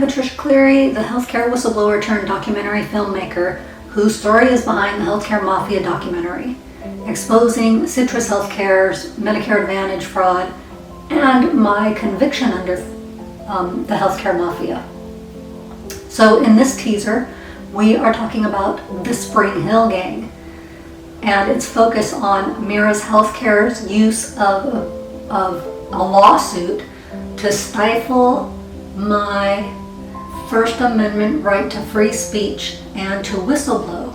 Patricia Cleary, the healthcare whistleblower turned documentary filmmaker whose story is behind the Healthcare Mafia documentary, exposing Citrus Healthcare's Medicare Advantage fraud and my conviction under the Healthcare Mafia. So in this teaser, we are talking about the Spring Hill Gang and its focus on Mirra's Healthcare's use of a lawsuit to stifle my First Amendment right to free speech and to whistleblow.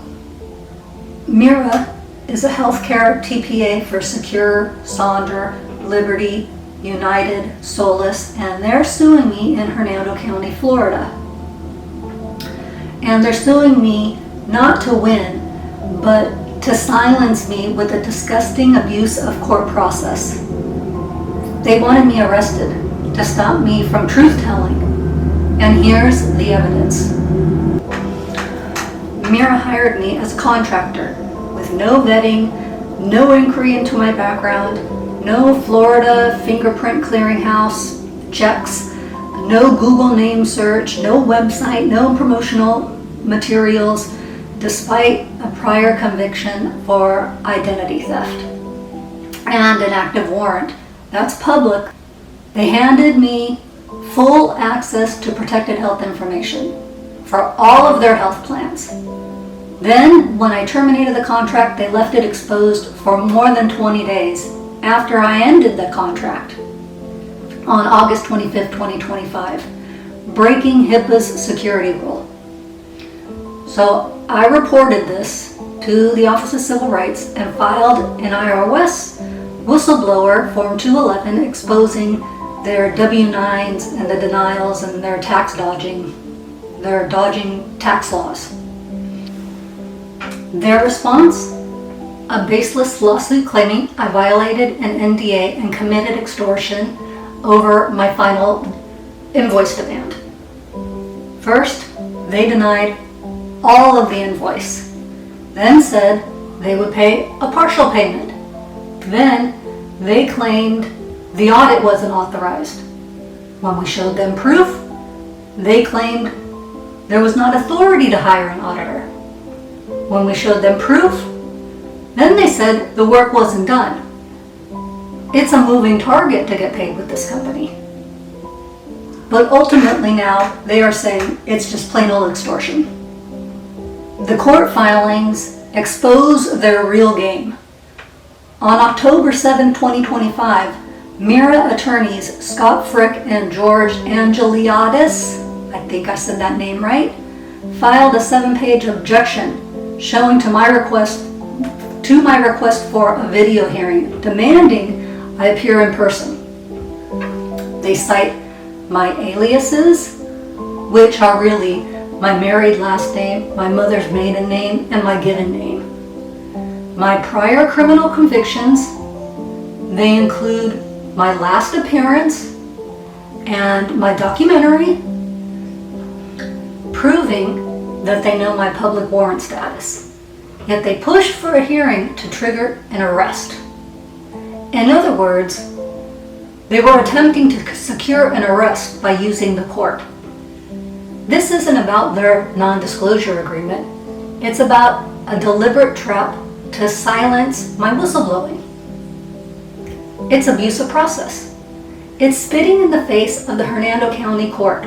Mirra is a healthcare TPA for Secure, Sonder, Liberty, United, Solace, and they're suing me in Hernando County, Florida. And they're suing me not to win, but to silence me with a disgusting abuse of court process. They wanted me arrested to stop me from truth-telling. And here's the evidence. Mirra hired me as a contractor with no vetting, no inquiry into my background, no Florida fingerprint clearinghouse checks, no Google name search, no website, no promotional materials, despite a prior conviction for identity theft and an active warrant. That's public. They handed me full access to protected health information for all of their health plans. Then, when I terminated the contract, they left it exposed for more than 20 days after I ended the contract on August 25th, 2025, breaking HIPAA's security rule. So I reported this to the Office of Civil Rights and filed an IRS whistleblower Form 211 exposing their W-9s and the denials and their tax dodging, their dodging tax laws. Their response? A baseless lawsuit claiming I violated an NDA and committed extortion over my final invoice demand. First, they denied all of the invoice, then said they would pay a partial payment. Then they claimed the audit wasn't authorized. When we showed them proof, they claimed there was not authority to hire an auditor. When we showed them proof, then they said the work wasn't done. It's a moving target to get paid with this company. But ultimately now, they are saying it's just plain old extortion. The court filings expose their real game. On October 7, 2025, Mirra attorneys Scott Frick and George Angeliadis, I think I said that name right, filed a 7-page objection showing to my request for a video hearing, demanding I appear in person. They cite my aliases, which are really my married last name, my mother's maiden name, and my given name. My prior criminal convictions, they include my last appearance and my documentary, proving that they know my public warrant status. Yet they pushed for a hearing to trigger an arrest. In other words, they were attempting to secure an arrest by using the court. This isn't about their non-disclosure agreement. It's about a deliberate trap to silence my whistleblowing. It's abuse of process. It's spitting in the face of the Hernando County Court.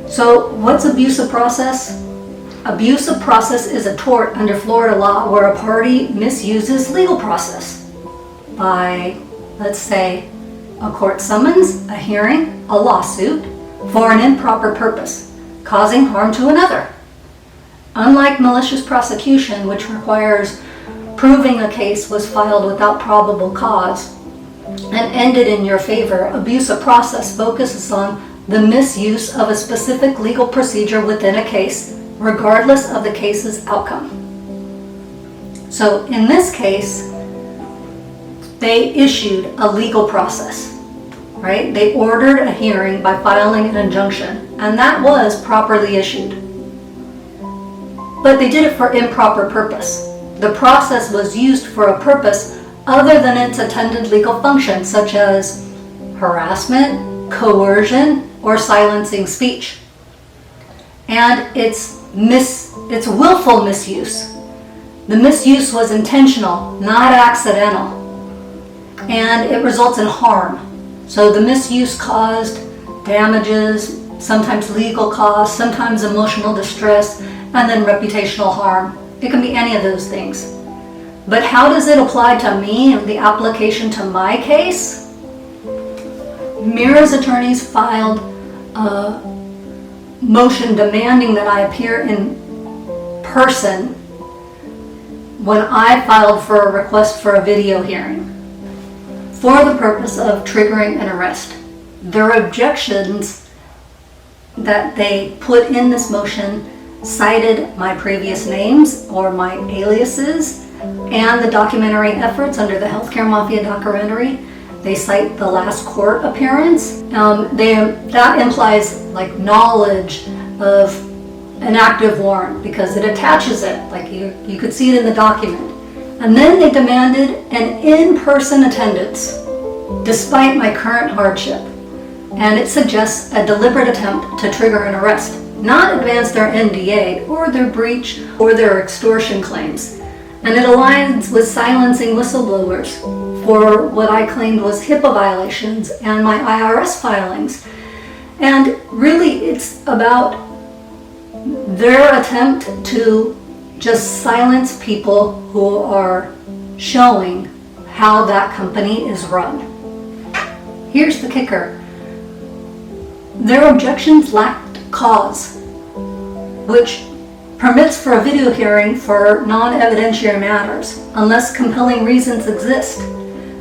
So what's abuse of process? Abuse of process is a tort under Florida law where a party misuses legal process by, let's say, a court summons, a hearing, a lawsuit for an improper purpose, causing harm to another. Unlike malicious prosecution, which requires proving a case was filed without probable cause and ended in your favor, abuse of process focuses on the misuse of a specific legal procedure within a case, regardless of the case's outcome. So in this case, they issued a legal process, right? They ordered a hearing by filing an injunction, and that was properly issued. But they did it for improper purpose. The process was used for a purpose other than its intended legal function, such as harassment, coercion, or silencing speech. And it's willful misuse. The misuse was intentional, not accidental. And it results in harm. So the misuse caused damages, sometimes legal costs, sometimes emotional distress, and then reputational harm. It can be any of those things. But how does it apply to me and the application to my case? Mirra's attorneys filed a motion demanding that I appear in person when I filed for a request for a video hearing for the purpose of triggering an arrest. Their objections that they put in this motion cited my previous names or my aliases and the documentary efforts under the Healthcare Mafia documentary. They cite the last court appearance. That implies like knowledge of an active warrant because it attaches it, like you could see it in the document. And then they demanded an in-person attendance despite my current hardship. And it suggests a deliberate attempt to trigger an arrest, not advance their NDA or their breach or their extortion claims. And it aligns with silencing whistleblowers for what I claimed was HIPAA violations and my IRS filings. And really it's about their attempt to just silence people who are showing how that company is run. Here's the kicker. Their objections lacked cause, which permits for a video hearing for non-evidentiary matters, unless compelling reasons exist.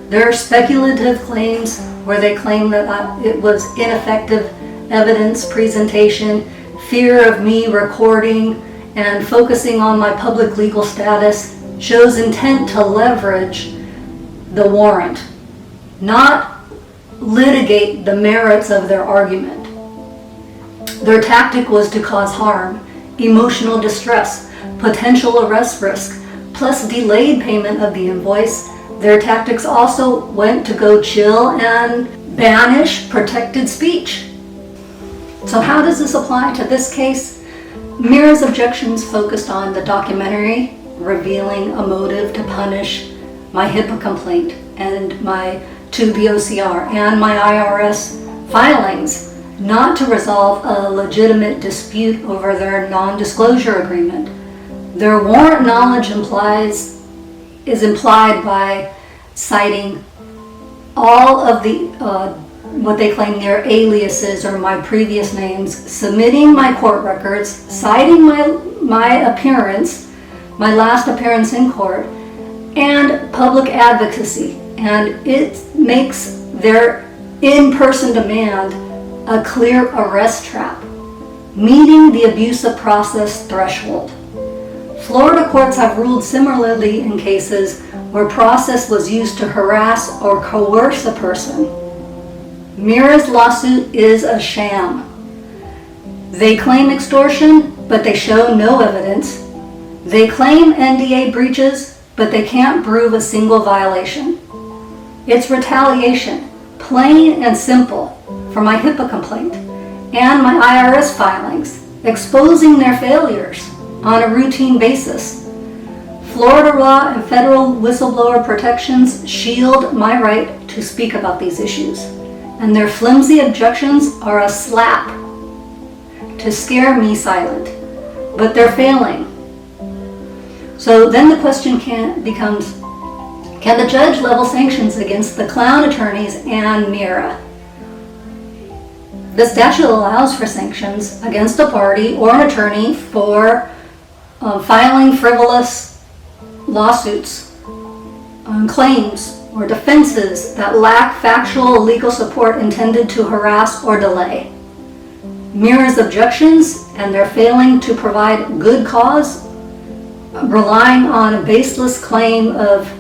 There are speculative claims where they claim that it was ineffective evidence presentation, fear of me recording and focusing on my public legal status shows intent to leverage the warrant, not litigate the merits of their argument. Their tactic was to cause harm, emotional distress, potential arrest risk, plus delayed payment of the invoice. Their tactics also went to go chill and banish protected speech. So how does this apply to this case? Mirra's objections focused on the documentary revealing a motive to punish my HIPAA complaint and to the OCR and my IRS filings, not to resolve a legitimate dispute over their non-disclosure agreement. Their warrant knowledge is implied by citing all of the what they claim their aliases or my previous names, submitting my court records, citing my appearance, my last appearance in court, and public advocacy. And it makes their in-person demand a clear arrest trap, meeting the abuse of process threshold. Florida courts have ruled similarly in cases where process was used to harass or coerce a person. Mirra's lawsuit is a sham. They claim extortion, but they show no evidence. They claim NDA breaches, but they can't prove a single violation. It's retaliation, plain and simple, for my HIPAA complaint and my IRS filings, exposing their failures on a routine basis. Florida law and federal whistleblower protections shield my right to speak about these issues, and their flimsy objections are a slap to scare me silent, but they're failing. So then the question becomes, can the judge level sanctions against the clown attorneys and Mirra? The statute allows for sanctions against a party or an attorney for filing frivolous lawsuits on claims or defenses that lack factual or legal support intended to harass or delay. Mirra's objections and their failing to provide good cause, relying on a baseless claim of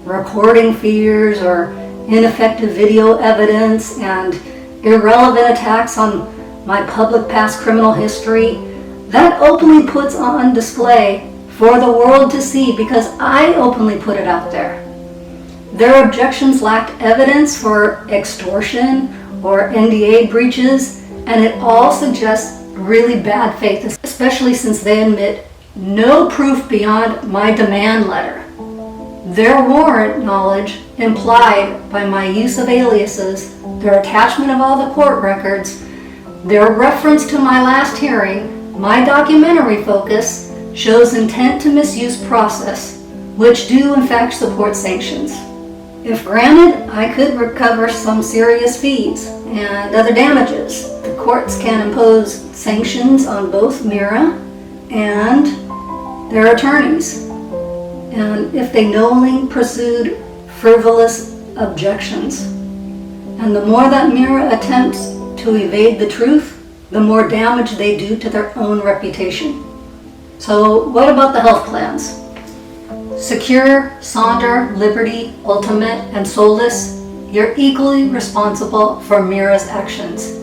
recording fears or ineffective video evidence and irrelevant attacks on my public past criminal history, that openly puts on display for the world to see because I openly put it out there. Their objections lacked evidence for extortion or NDA breaches, And it all suggests really bad faith, especially since they admit no proof beyond my demand letter. Their warrant knowledge implied by my use of aliases, their attachment of all the court records, their reference to my last hearing, my documentary focus shows intent to misuse process, which do in fact support sanctions. If granted, I could recover some serious fees and other damages. The courts can impose sanctions on both Mirra and their attorneys, and if they knowingly pursued frivolous objections. And the more that Mirra attempts to evade the truth, the more damage they do to their own reputation. So what about the health plans? Secure, Sonder, Liberty, Ultimate, and Solus, you're equally responsible for Mirra's actions.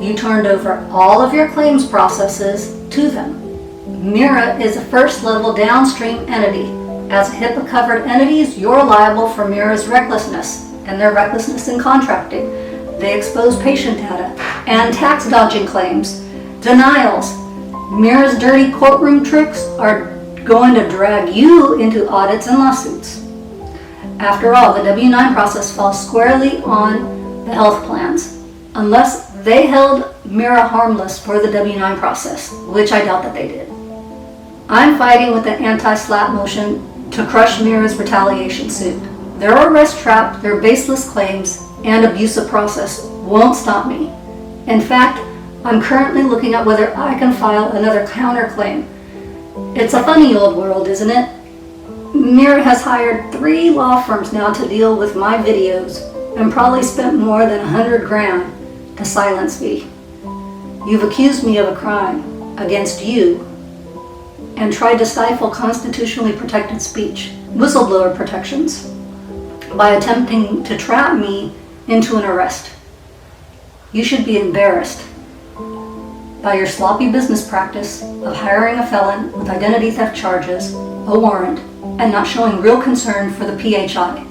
You turned over all of your claims processes to them. Mirra is a first-level downstream entity. As HIPAA-covered entities, you're liable for Mirra's recklessness and their recklessness in contracting. They expose patient data and tax dodging claims, denials. Mirra's dirty courtroom tricks are going to drag you into audits and lawsuits. After all, the W-9 process falls squarely on the health plans, unless they held Mirra harmless for the W-9 process, which I doubt that they did. I'm fighting with the anti-SLAPP motion to crush Mirra's retaliation suit. Their arrest trap, their baseless claims, and abusive process won't stop me. In fact, I'm currently looking at whether I can file another counterclaim. It's a funny old world, isn't it? Mirra has hired 3 law firms now to deal with my videos and probably spent more than $100,000 to silence me. You've accused me of a crime against you and tried to stifle constitutionally protected speech, whistleblower protections, by attempting to trap me into an arrest. You should be embarrassed by your sloppy business practice of hiring a felon with identity theft charges, a warrant, and not showing real concern for the PHI.